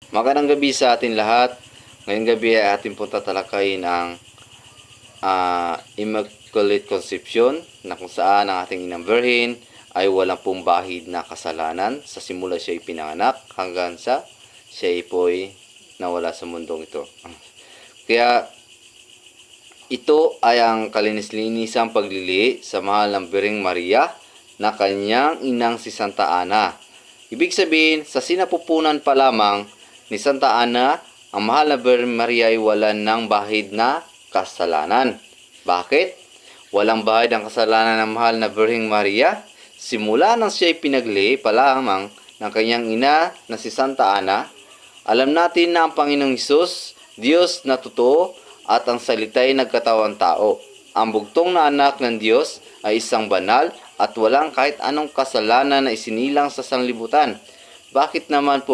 Magandang gabi sa atin lahat. Ngayong gabi ay ating po tatalakayin ang Immaculate Conception, na kung saan ang ating inang Birhen ay walang pong bahid na kasalanan sa simula siya ay pinanganak hanggang sa siya ay po'y nawala sa mundong ito. Kaya ito ay ang kalinis-linisang paglili sa mahal ng Birheng Maria na kanyang inang si Santa Ana. Ibig sabihin, sa sinapupunan pa lamang ni Santa Ana, ang mahal na Birheng Maria ay wala ng bahid na kasalanan. Bakit? Walang bahid ang kasalanan ng mahal na Birheng Maria? Simula nang siya ay pinagli pa lamang ng kanyang ina na si Santa Ana, alam natin na ang Panginoong Hesus, Diyos na totoo, at ang salita ay nagkatawang tao. Ang bugtong na anak ng Diyos ay isang banal at walang kahit anong kasalanan na isinilang sa sanlibutan. Bakit naman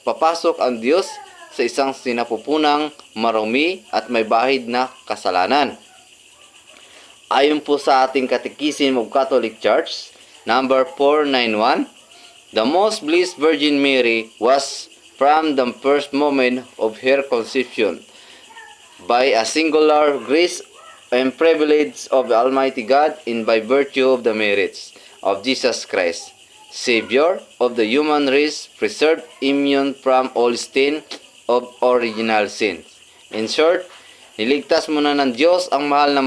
papasok ang Diyos sa isang sinapupunang marumi at may bahid na kasalanan? Ayon po sa ating Catechism of Catholic Church, number 491, the Most Blessed Virgin Mary was from the first moment of her conception, by a singular grace and privilege of the Almighty God, and by virtue of the merits of Jesus Christ, Savior of the human race, preserved immune from all stain of original sin. In short, niligtas muna ng Diyos ang mahal na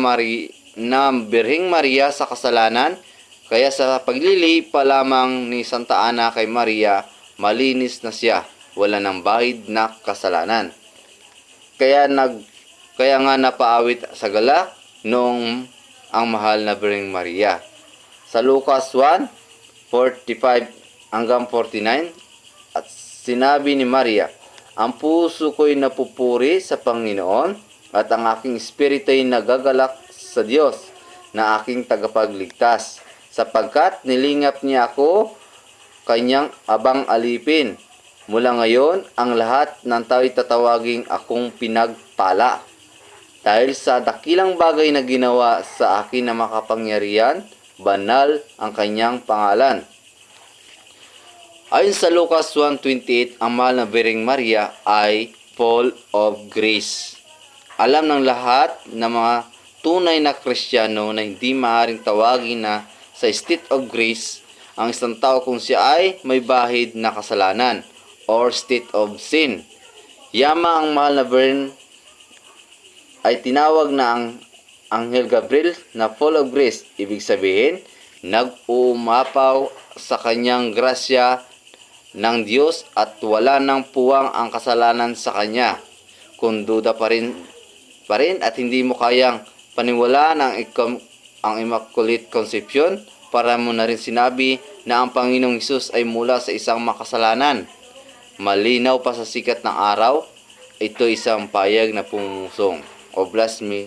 Birheng Maria sa kasalanan, kaya sa paglili pa lamang ni Santa Ana kay Maria, malinis na siya, wala ng bahid na kasalanan. Kaya nga napaawit sa galak noong ang mahal na Birheng Maria. Sa Lucas 1:45 hanggang 49, at sinabi ni Maria, ang puso ko'y napupuri sa Panginoon at ang aking espiritu ay nagagalak sa Diyos na aking tagapagligtas, sapagkat nilingap niya ako kanyang abang alipin. Mula ngayon, ang lahat ng tao'y tatawaging akong pinagpala, dahil sa dakilang bagay na ginawa sa akin na makapangyarihan, banal ang kanyang pangalan. Ayon sa Lucas 1:28, ang mahal na Birheng Maria ay full of grace. Alam ng lahat ng mga tunay na Kristiyano na hindi maaaring tawagin na sa state of grace ang isang tao kung siya ay may bahid na kasalanan or state of sin. Yama ang mahal na Birhen ay tinawag na ang Anghel Gabriel na full of grace. Ibig sabihin, nag-umapaw sa kanyang grasya ng Diyos at wala nang puwang ang kasalanan sa kanya. Kung duda pa rin at hindi mo kayang paniwalaan ang Immaculate Conception, para mo na rin sinabi na ang Panginoong Hesus ay mula sa isang makasalanan. Malinaw pa sa sikat ng araw, ito isang payag na pumusong o blasphemy.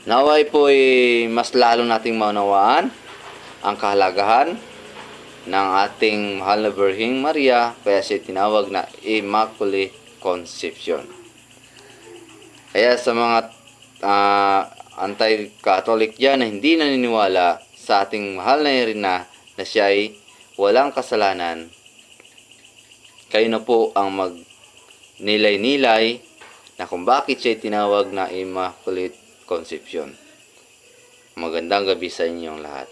Naway po mas lalo nating maunawaan ang kahalagahan ng ating mahal na Birheng Maria, kaya siya tinawag na Immaculate Conception. Kaya sa mga anti-Catholic dyan na hindi naniniwala sa ating mahal na Irina na siya ay walang kasalanan, kayo na po ang magnilay-nilay na kung bakit siya tinawag na Immaculate Conception. Magandang gabi sa inyong lahat.